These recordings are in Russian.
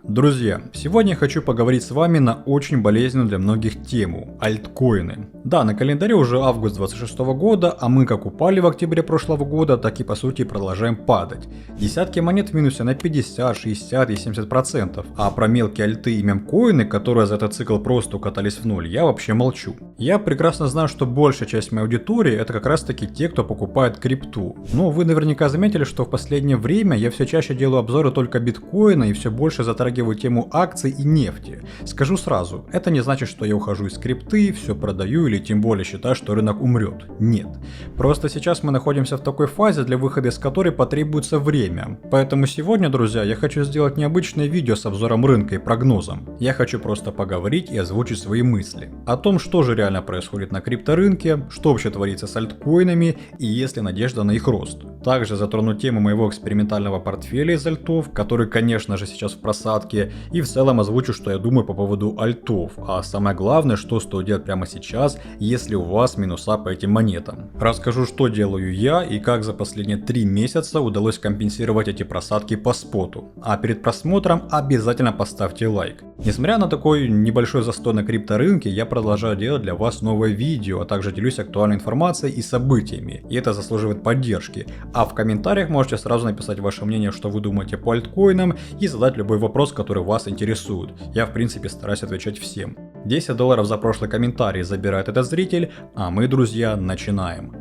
Друзья, сегодня я хочу поговорить с вами на очень болезненную для многих тему – альткоины. Да, на календаре уже август 2026 года, а мы как упали в октябре прошлого года, так и по сути продолжаем падать. Десятки монет в минусе на 50, 60 и 70%, а про мелкие альты и мемкоины, которые за этот цикл просто укатались в ноль, я вообще молчу. Я прекрасно знаю, что большая часть моей аудитории это как раз таки те, кто покупает крипту. Но вы наверняка заметили, что в последнее время я все чаще делаю обзоры только биткоина и все больше затрагиваю тему акций и нефти. Скажу сразу, это не значит, что я ухожу из крипты, все продаю или тем более считаю, что рынок умрет. Нет. Просто сейчас мы находимся в такой фазе, для выхода из которой потребуется время. Поэтому сегодня, друзья, я хочу сделать необычное видео с обзором рынка и прогнозом. Я хочу просто поговорить и озвучить свои мысли. О том, что же реально происходит на крипторынке, что вообще творится с альткоинами и есть ли надежда на их рост. Также затрону тему моего экспериментального портфеля из альтов, который, конечно же, сейчас в просадке, и в целом озвучу, что я думаю по поводу альтов, а самое главное, что стоит делать прямо сейчас, если у вас минуса по этим монетам. Расскажу, что делаю я и как за последние 3 месяца удалось компенсировать эти просадки по споту. А перед просмотром обязательно поставьте лайк. Несмотря на такой небольшой застой на крипторынке, я продолжаю делать для вас новые видео, а также делюсь актуальной информацией и событиями, и это заслуживает поддержки. А в комментариях можете сразу написать ваше мнение, что вы думаете по альткоинам, и задать любой вопрос, который вас интересует. Я в принципе стараюсь отвечать всем. $10 за прошлый комментарий забирает этот зритель, а мы, друзья, начинаем.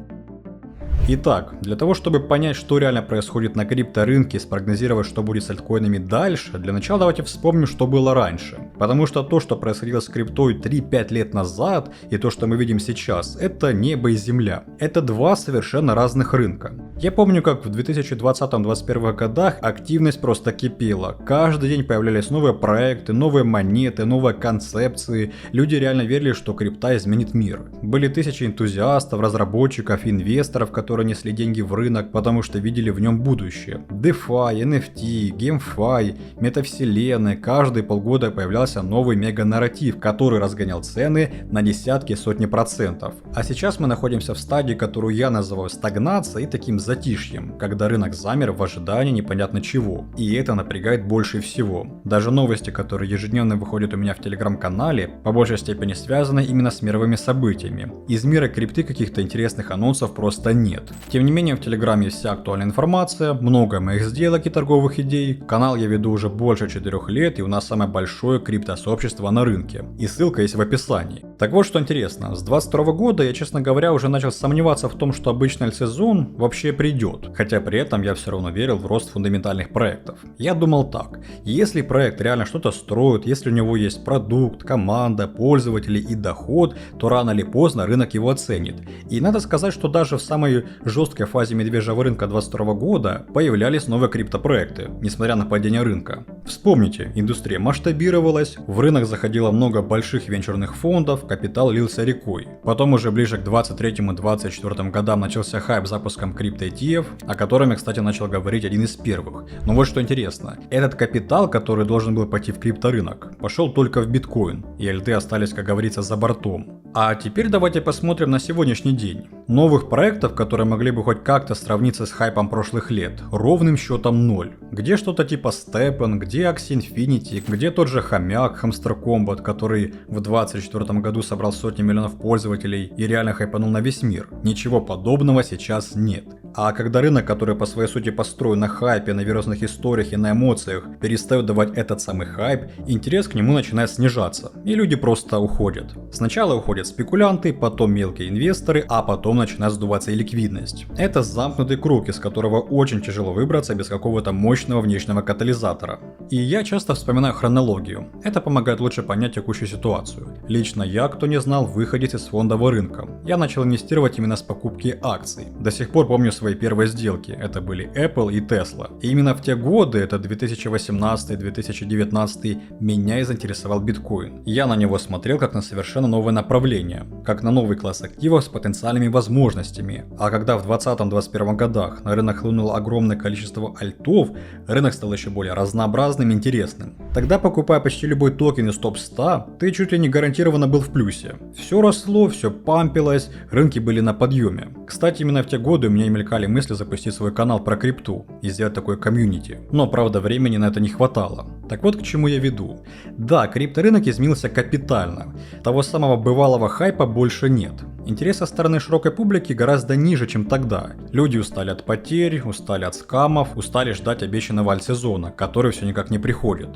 Итак, для того, чтобы понять, что реально происходит на крипторынке и спрогнозировать, что будет с альткоинами дальше, для начала давайте вспомним, что было раньше. Потому что то, что происходило с криптой 3-5 лет назад, и то, что мы видим сейчас, это небо и земля. Это два совершенно разных рынка. Я помню, как в 2020-2021 годах активность просто кипела. Каждый день появлялись новые проекты, новые монеты, новые концепции. Люди реально верили, что крипта изменит мир. Были тысячи энтузиастов, разработчиков, инвесторов, которые несли деньги в рынок, потому что видели в нем будущее. DeFi, NFT, GameFi, метавселенные, каждые полгода появлялся новый мега-нарратив, который разгонял цены на десятки и сотни процентов. А сейчас мы находимся в стадии, которую я называю стагнацией и таким затишьем, когда рынок замер в ожидании непонятно чего. И это напрягает больше всего. Даже новости, которые ежедневно выходят у меня в телеграм-канале, по большей степени связаны именно с мировыми событиями. Из мира крипты каких-то интересных анонсов просто нет. Тем не менее, в Телеграме есть вся актуальная информация, много моих сделок и торговых идей. Канал я веду уже больше 4 лет, и у нас самое большое криптосообщество на рынке. И ссылка есть в описании. Так вот, что интересно, с 2022 года я, честно говоря, уже начал сомневаться в том, что обычный альтсезон вообще придет. Хотя при этом я все равно верил в рост фундаментальных проектов. Я думал так, если проект реально что-то строит, если у него есть продукт, команда, пользователи и доход, то рано или поздно рынок его оценит. И надо сказать, что даже в самой жесткой фазе медвежьего рынка 2022 года появлялись новые криптопроекты, несмотря на падение рынка. Вспомните, индустрия масштабировалась, в рынок заходило много больших венчурных фондов, капитал лился рекой. Потом уже ближе к 2023-2024 годам начался хайп с запуском крипто ETF, о котором я, кстати, начал говорить один из первых. Но вот что интересно, этот капитал, который должен был пойти в крипторынок, пошел только в биткоин, и альты остались, как говорится, за бортом. А теперь давайте посмотрим на сегодняшний день. Новых проектов, которые могли бы хоть как-то сравниться с хайпом прошлых лет, ровным счетом 0. Где что-то типа Steppen, где Axie Infinity, где тот же хомяк Hamster Combat, который в 2024 году собрал сотни миллионов пользователей и реально хайпанул на весь мир. Ничего подобного сейчас нет. А когда рынок, который по своей сути построен на хайпе, на вирусных историях и на эмоциях, перестает давать этот самый хайп, интерес к нему начинает снижаться, и люди просто уходят. Сначала уходят спекулянты, потом мелкие инвесторы, а потом начинает сдуваться и ликвидность. Это замкнутый круг, из которого очень тяжело выбраться без какого-то мощного внешнего катализатора. И я часто вспоминаю хронологию. Это помогает лучше понять текущую ситуацию. Лично я, кто не знал, выходец из фондового рынка. Я начал инвестировать именно с покупки акций. До сих пор помню свои первые сделки. Это были Apple и Tesla. И именно в те годы, это 2018-2019, меня и заинтересовал биткоин. Я на него смотрел как на совершенно новое направление, как на новый класс активов с потенциальными возможностями. А когда в 2020-2021 годах на рынок хлынуло огромное количество альтов, рынок стал еще более разнообразным и интересным. Тогда, покупая почти любой токен из топ-100, ты чуть ли не гарантированно был в плюсе. Все росло, все пампилось, рынки были на подъеме. Кстати, именно в те годы у меня мелькали возникали мысли запустить свой канал про крипту и сделать такое комьюнити. Но правда времени на это не хватало. Так вот к чему я веду. Да, крипторынок изменился капитально. Того самого бывалого хайпа больше нет. Интерес со стороны широкой публики гораздо ниже, чем тогда. Люди устали от потерь, устали от скамов, устали ждать обещанного альтсезона, который все никак не приходит.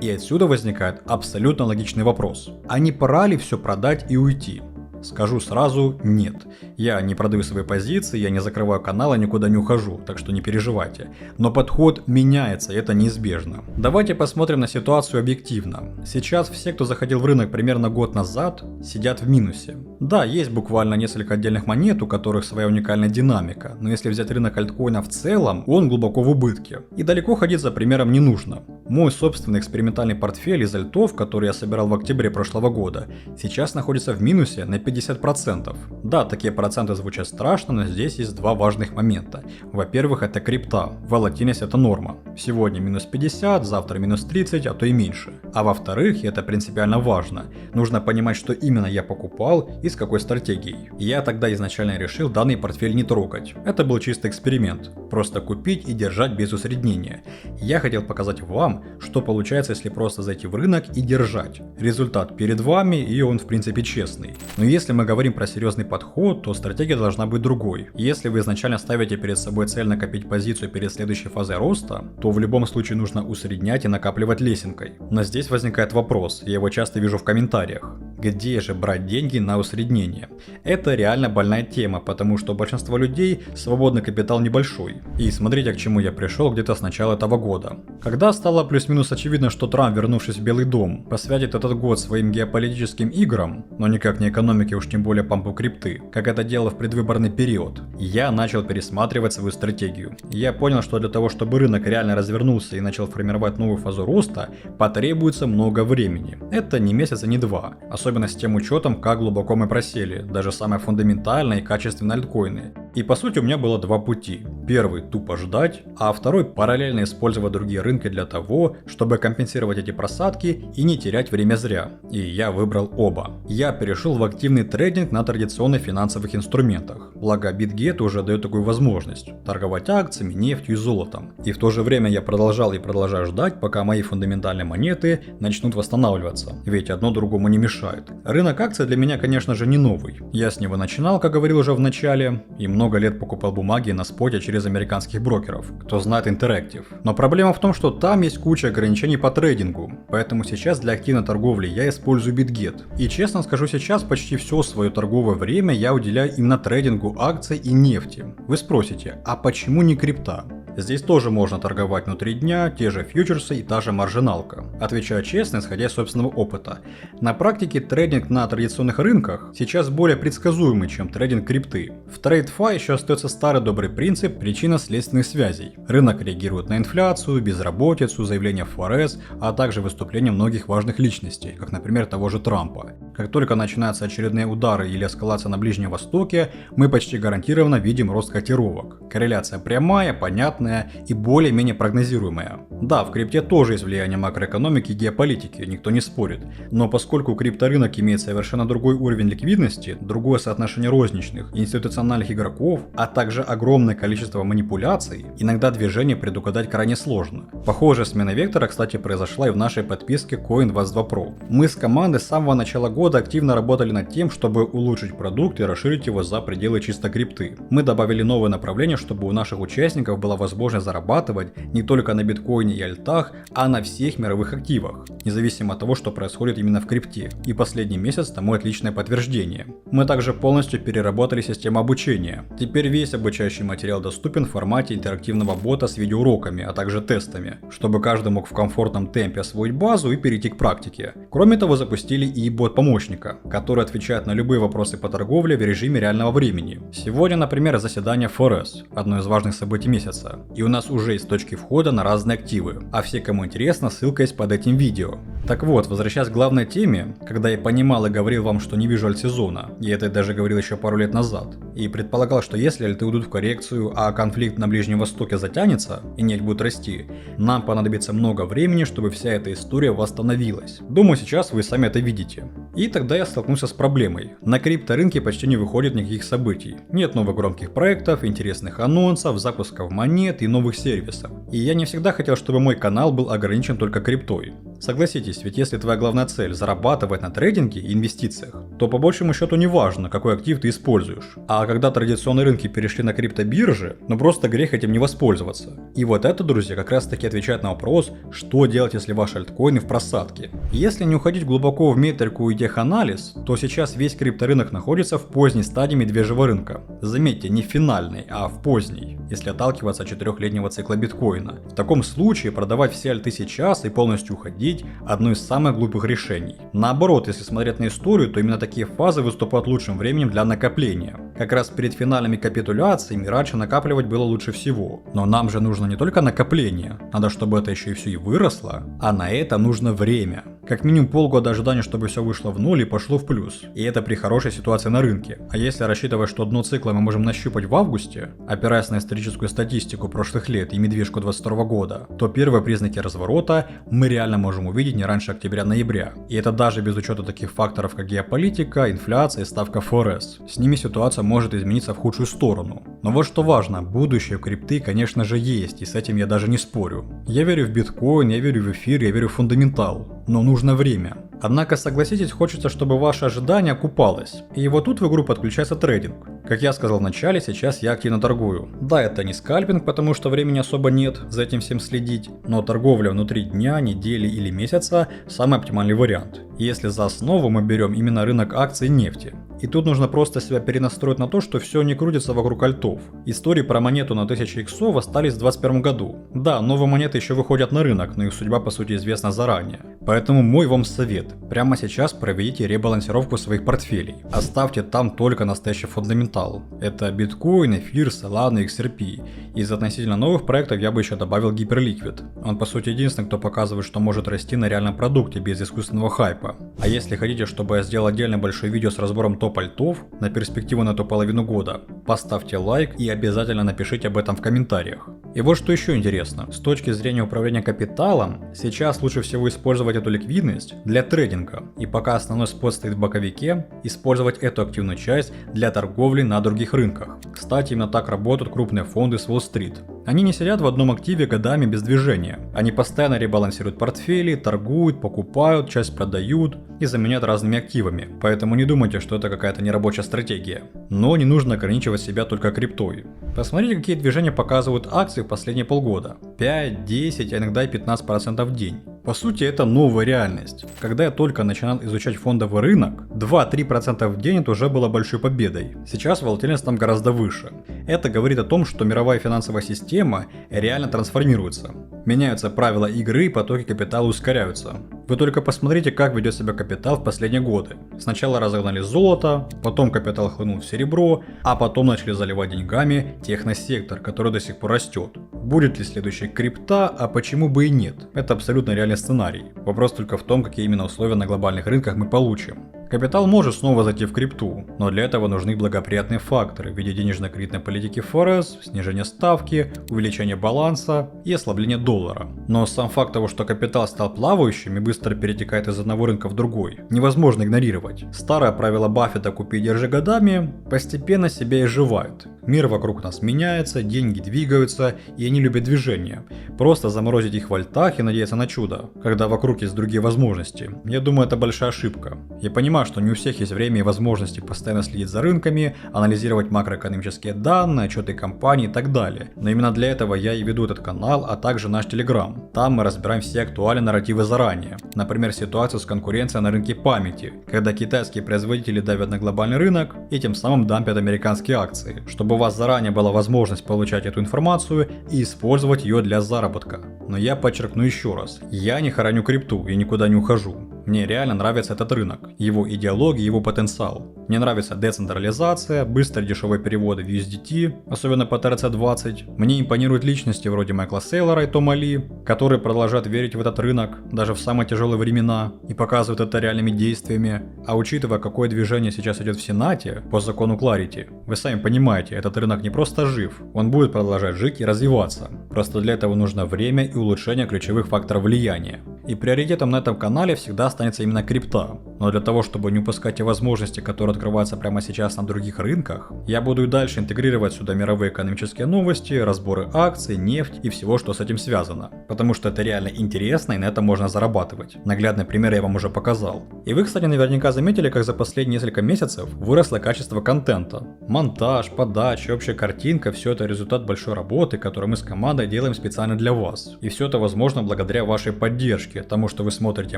И отсюда возникает абсолютно логичный вопрос. А не пора ли все продать и уйти? Скажу сразу, нет. Я не продаю свои позиции, я не закрываю канал, никуда не ухожу, так что не переживайте. Но подход меняется, и это неизбежно. Давайте посмотрим на ситуацию объективно. Сейчас все, кто заходил в рынок примерно год назад, сидят в минусе. Да, есть буквально несколько отдельных монет, у которых своя уникальная динамика, но если взять рынок альткоина в целом, он глубоко в убытке. И далеко ходить за примером не нужно. Мой собственный экспериментальный портфель из альтов, который я собирал в октябре прошлого года, сейчас находится в минусе на 50%. Да, такие проценты звучат страшно, но здесь есть два важных момента. Во-первых, это крипта. Волатильность — это норма. Сегодня минус 50, завтра минус 30, а то и меньше. А во-вторых, и это принципиально важно, нужно понимать, что именно я покупал и с какой стратегией. Я тогда изначально решил данный портфель не трогать. Это был чистый эксперимент. Просто купить и держать без усреднения. Я хотел показать вам, что получается, если просто зайти в рынок и держать. Результат перед вами, и он в принципе честный. Но если мы говорим про серьезный подход, то стратегия должна быть другой. Если вы изначально ставите перед собой цель накопить позицию перед следующей фазой роста, то в любом случае нужно усреднять и накапливать лесенкой. Но здесь возникает вопрос, я его часто вижу в комментариях. Где же брать деньги на усреднение? Это реально больная тема, потому что у большинства людей свободный капитал небольшой. И смотрите, к чему я пришел где-то с начала этого года. Когда стало плюс-минус очевидно, что Трамп, вернувшись в Белый дом, посвятит этот год своим геополитическим играм, но никак не экономике, уж тем более пампу крипты, как это делал в предвыборный период, я начал пересматривать свою стратегию. Я понял, что для того, чтобы рынок реально развернулся и начал формировать новую фазу роста, потребуется много времени. Это не месяц, а не два. Особенно с тем учетом, как глубоко мы просели, даже самые фундаментальные и качественные альткоины. И по сути у меня было два пути. Первый — тупо ждать, а второй — параллельно использовать другие рынки для того, чтобы компенсировать эти просадки и не терять время зря. И я выбрал оба. Я перешел в активный трейдинг на традиционных финансовых инструментах. Благо BitGet уже дает такую возможность торговать акциями, нефтью и золотом. И в то же время я продолжал и продолжаю ждать, пока мои фундаментальные монеты начнут восстанавливаться. Ведь одно другому не мешает. Рынок акций для меня, конечно же, не новый. Я с него начинал, как говорил уже в начале, и много лет покупал бумаги на споте через американских брокеров, кто знает Interactive. Но проблема в том, что там есть куча ограничений по трейдингу, поэтому сейчас для активной торговли я использую BitGet. И честно скажу, сейчас почти все свое торговое время я уделяю именно трейдингу акций и нефти. Вы спросите, а почему не крипта? Здесь тоже можно торговать внутри дня, те же фьючерсы и та же маржиналка. Отвечаю честно, исходя из собственного опыта. На практике трейдинг на традиционных рынках сейчас более предсказуемый, чем трейдинг крипты. В TradeFi еще остается старый добрый принцип причинно-следственных связей. Рынок реагирует на инфляцию, безработицу, заявления ФРС, а также выступления многих важных личностей, как, например, того же Трампа. Как только начинаются очередные удары или эскалация на Ближнем Востоке, мы почти гарантированно видим рост котировок. Корреляция прямая, понятная и более-менее прогнозируемая. Да, в крипте тоже есть влияние макроэкономики и геополитики, никто не спорит. Но поскольку крипторынок имеет совершенно другой уровень ликвидности, другое соотношение розничных и институциональных игроков, а также огромное количество манипуляций, иногда движение предугадать крайне сложно. Похожая смена вектора, кстати, произошла и в нашей подписке Coin22 Pro. Мы с командой с самого начала года активно работали над тем, чтобы улучшить продукт и расширить его за пределы чисто крипты. Мы добавили новое направление, чтобы у наших участников была возможность зарабатывать не только на биткоине и альтах, а на всех мировых активах, независимо от того, что происходит именно в крипте. И последний месяц тому отличное подтверждение. Мы также полностью переработали систему обучения. Теперь весь обучающий материал доступен в формате интерактивного бота с видеоуроками, а также тестами, чтобы каждый мог в комфортном темпе освоить базу и перейти к практике. Кроме того, запустили и бот-помощника, который отвечает на любые вопросы по торговле в режиме реального времени. Сегодня, например, заседание ФРС, одно из важных событий месяца. И у нас уже есть точки входа на разные активы, а все, кому интересно, ссылка есть под этим видео. Так вот, возвращаясь к главной теме, когда я понимал и говорил вам, что не вижу альтсезона, я это даже говорил еще пару лет назад, и предполагал, что если альты уйдут в коррекцию, а конфликт на Ближнем Востоке затянется и нефть будет расти, нам понадобится много времени, чтобы вся эта история восстановилась. Думаю, сейчас вы сами это видите. И тогда я столкнулся с проблемой. На крипторынке почти не выходит никаких событий. Нет новых громких проектов, интересных анонсов, запусков монет и новых сервисов. И я не всегда хотел, чтобы мой канал был ограничен только криптой. Согласитесь, ведь если твоя главная цель зарабатывать на трейдинге и инвестициях, то по большему счету не важно, какой актив ты используешь. А когда традиционные рынки перешли на криптобиржи, ну просто грех этим не воспользоваться. И вот это, друзья, как раз таки отвечает на вопрос, что делать, если ваши альткоины в просадке. Если не уходить глубоко в метрику и теханализ, то сейчас весь крипторынок находится в поздней стадии медвежьего рынка. Заметьте, не в финальной, а в поздней, если отталкиваться от 4-летнего цикла биткоина. В таком случае продавать все альты сейчас и полностью уходить – одно из самых глупых решений. Наоборот, если смотреть на историю, то именно такие фазы выступают лучшим временем для накопления. Как раз перед финальными капитуляциями раньше накапливать было лучше всего. Но нам же нужно не только накопление, надо, чтобы это еще и все и выросло, а на это нужно время. Как минимум полгода ожидания, чтобы все вышло в ноль и пошло в плюс. И это при хорошей ситуации на рынке. А если рассчитывать, что дно цикла мы можем нащупать в августе, опираясь на историческую статистику прошлых лет и медвежку 22 года, то первые признаки разворота мы реально можем увидеть не раньше октября-ноября. И это даже без учета таких факторов, как геополитика, инфляция и ставка ФРС. С ними ситуация может измениться в худшую сторону. Но вот что важно, будущее у крипты, конечно же, есть, и с этим я даже не спорю. Я верю в биткоин, я верю в эфир, я верю в фундаментал. Но нужно время. Однако, согласитесь, хочется, чтобы ваше ожидание окупалось. И вот тут в игру подключается трейдинг. Как я сказал в начале, сейчас я активно торгую. Да, это не скальпинг, потому что времени особо нет за этим всем следить, но торговля внутри дня, недели или месяца – самый оптимальный вариант. Если за основу мы берем именно рынок акций и нефти. И тут нужно просто себя перенастроить на то, что все не крутится вокруг альтов. Истории про монету на 1000 иксов остались в 2021 году. Да, новые монеты еще выходят на рынок, но их судьба по сути известна заранее. Поэтому мой вам совет. Прямо сейчас проведите ребалансировку своих портфелей. Оставьте там только настоящий фундаментал. Это биткоин, эфир, Solana, XRP. Из относительно новых проектов я бы еще добавил Hyperliquid. Он по сути единственный, кто показывает, что может расти на реальном продукте без искусственного хайпа. А если хотите, чтобы я сделал отдельно большое видео с разбором топ альтов на перспективу на эту половину года, поставьте лайк и обязательно напишите об этом в комментариях. И вот что еще интересно, с точки зрения управления капиталом, сейчас лучше всего использовать эту ликвидность для трейдинга, и пока основной спот стоит в боковике, использовать эту активную часть для торговли на других рынках. Кстати, именно так работают крупные фонды с Уолл-стрит. Они не сидят в одном активе годами без движения, они постоянно ребалансируют портфели, торгуют, покупают, часть продают и заменяют разными активами, поэтому не думайте, что это какая-то нерабочая стратегия. Но не нужно ограничивать себя только криптой. Посмотрите, какие движения показывают акции в последние полгода. 5, 10, а иногда и 15% в день. По сути, это новая реальность. Когда я только начинал изучать фондовый рынок, 2-3% в день это уже было большой победой. Сейчас волатильность там гораздо выше. Это говорит о том, что мировая финансовая система реально трансформируется. Меняются правила игры, потоки капитала ускоряются. Вы только посмотрите, как ведет себя капитал в последние годы. Сначала разогнали золото, потом капитал хлынул в серебро, а потом начали заливать деньгами техносектор, который до сих пор растет. Будет ли следующая крипта, а почему бы и нет? Это абсолютно реальный сценарий. Вопрос только в том, какие именно условия на глобальных рынках мы получим. Капитал может снова зайти в крипту, но для этого нужны благоприятные факторы в виде денежно-кредитной политики ФРС, снижения ставки, увеличения баланса и ослабления доллара. Но сам факт того, что капитал стал плавающим и быстро перетекает из одного рынка в другой, невозможно игнорировать. Старое правило Баффета «купи и держи годами» постепенно себя изживает. Мир вокруг нас меняется, деньги двигаются, и они любят движение. Просто заморозить их в альтах и надеяться на чудо, когда вокруг есть другие возможности. Я думаю, это большая ошибка. Я понимаю, что не у всех есть время и возможности постоянно следить за рынками, анализировать макроэкономические данные, отчеты компаний и так далее. Но именно для этого я и веду этот канал, а также наш Telegram. Там мы разбираем все актуальные нарративы заранее. Например, ситуацию с конкуренцией на рынке памяти, когда китайские производители давят на глобальный рынок и тем самым дампят американские акции, чтобы у вас заранее была возможность получать эту информацию и использовать ее для заработка. Но я подчеркну еще раз, я не хороню крипту и никуда не ухожу. Мне реально нравится этот рынок, его идеология, его потенциал. Мне нравится децентрализация, быстрые дешевые переводы в USDT, особенно по TRC20. Мне импонируют личности вроде Майкла Сейлора и Тома Ли, которые продолжают верить в этот рынок даже в самые тяжелые времена и показывают это реальными действиями. А учитывая, какое движение сейчас идет в Сенате по закону Clarity, вы сами понимаете, этот рынок не просто жив, он будет продолжать жить и развиваться. Просто для этого нужно время и улучшение ключевых факторов влияния. И приоритетом на этом канале всегда останется именно крипта. Но для того, чтобы не упускать те возможности, которые открываются прямо сейчас на других рынках, я буду и дальше интегрировать сюда мировые экономические новости, разборы акций, нефть и всего, что с этим связано. Потому что это реально интересно и на этом можно зарабатывать. Наглядный пример я вам уже показал. И вы, кстати, наверняка заметили, как за последние несколько месяцев выросло качество контента. Монтаж, подача, общая картинка – все это результат большой работы, которую мы с командой делаем специально для вас. И все это возможно благодаря вашей поддержке, тому, что вы смотрите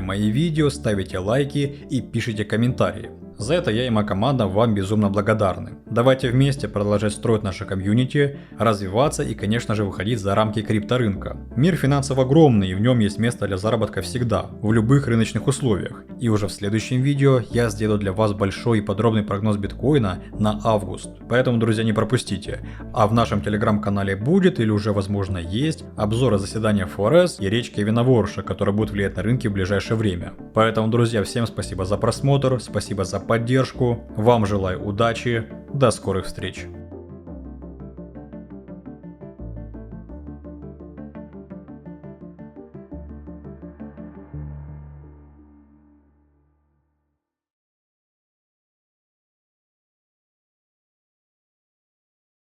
мои видео, ставите лайки и пишите комментарии. За это я и моя команда вам безумно благодарны. Давайте вместе продолжать строить наше комьюнити, развиваться и, конечно же, выходить за рамки крипторынка. Мир финансов огромный, и в нем есть место для заработка всегда, в любых рыночных условиях. И уже в следующем видео я сделаю для вас большой и подробный прогноз биткоина на август. Поэтому, друзья, не пропустите. А в нашем телеграм-канале будет или уже, возможно, есть обзоры заседания ФРС и речь Кевина Ворша, которые будут влиять на рынки в ближайшее время. Поэтому, друзья, всем спасибо за просмотр, спасибо за поддержку, вам желаю удачи, до скорых встреч.